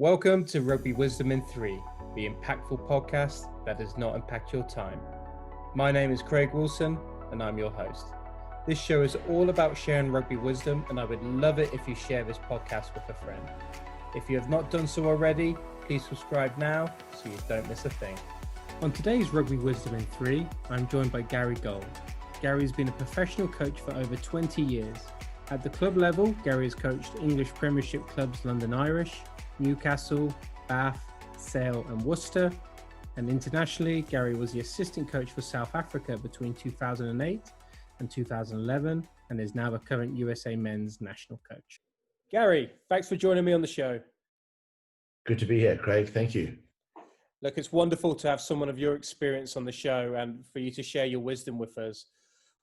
Welcome to Rugby Wisdom in 3, the impactful podcast that does not impact your time. My name is Craig Wilson and I'm your host. This show is all about sharing rugby wisdom, and I would love it if you share this podcast with a friend. If you have not done so already, please subscribe now so you don't miss a thing. On today's Rugby Wisdom in 3, I'm joined by Gary Gold. Gary's been a professional coach for over 20 years. At the club level, Gary has coached English Premiership clubs London Irish, Newcastle, Bath, Sale and Worcester. And internationally, Gary was the assistant coach for South Africa between 2008 and 2011 and is now the current USA men's national coach. Gary, thanks for joining me on the show. Good to be here, Craig. Thank you. Look, it's wonderful to have someone of your experience on the show and for you to share your wisdom with us.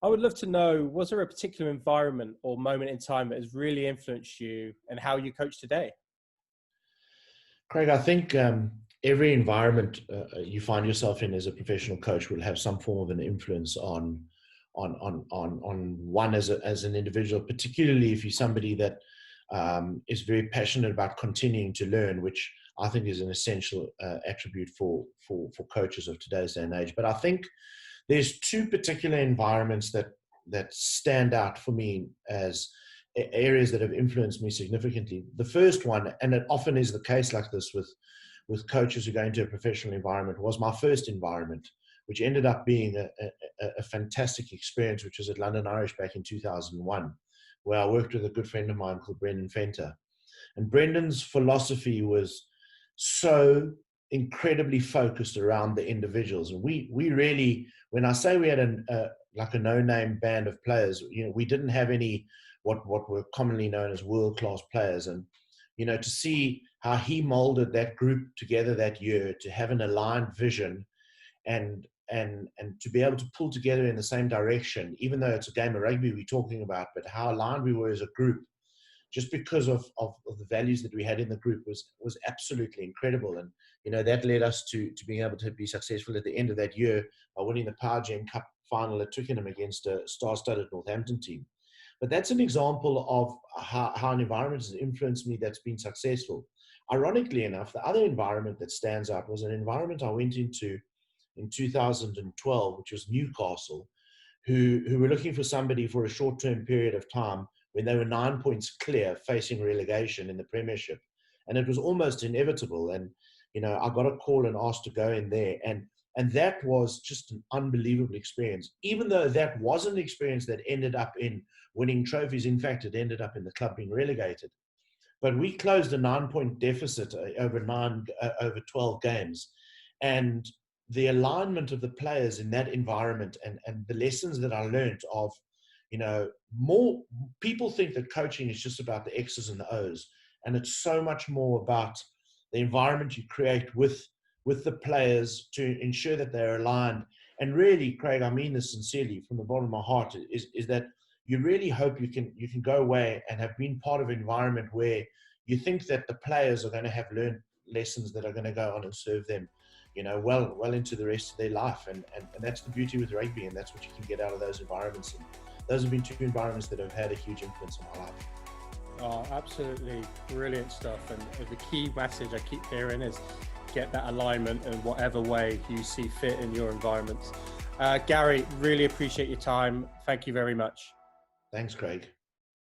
I would love to know, was there a particular environment or moment in time that has really influenced you and how you coach today? Craig, I think every environment you find yourself in as a professional coach will have some form of an influence on one as an individual, particularly if you're somebody that is very passionate about continuing to learn, which I think is an essential attribute for coaches of today's day and age. But I think there's two particular environments that stand out for me as areas that have influenced me significantly. The first one, and it often is the case like this with coaches who go into a professional environment, was my first environment, which ended up being a fantastic experience, which was at London Irish back in 2001, where I worked with a good friend of mine called Brendan Fenter. And Brendan's philosophy was so incredibly focused around the individuals. And we really, when I say we had a no-name band of players, we didn't have any what were commonly known as world-class players. And to see how he molded that group together that year to have an aligned vision and to be able to pull together in the same direction, even though it's a game of rugby we're talking about, but how aligned we were as a group, just because of the values that we had in the group was absolutely incredible. And that led us to being able to be successful at the end of that year by winning the Power Gem Cup final at Twickenham against a star-studded Northampton team. But that's an example of how an environment has influenced me that's been successful. Ironically enough, the other environment that stands out was an environment I went into in 2012, which was Newcastle, who were looking for somebody for a short-term period of time when they were 9 points clear facing relegation in the Premiership. And it was almost inevitable. And, I got a call and asked to go in there. And that was just an unbelievable experience, even though that was an experience that ended up in winning trophies. In fact, it ended up in the club being relegated. But we closed a 9-point deficit over 12 games. And the alignment of the players in that environment and the lessons that I learned of, more people think that coaching is just about the X's and the O's. And it's so much more about the environment you create with the players to ensure that they're aligned. And really, Craig, I mean this sincerely from the bottom of my heart, is that you really hope you can go away and have been part of an environment where you think that the players are going to have learned lessons that are going to go on and serve them, well into the rest of their life. And that's the beauty with rugby, and that's what you can get out of those environments. And those have been two environments that have had a huge influence on my life. Oh, absolutely brilliant stuff. And the key message I keep hearing is get that alignment in whatever way you see fit in your environments. Gary, really appreciate your time. Thank you very much. Thanks, Craig.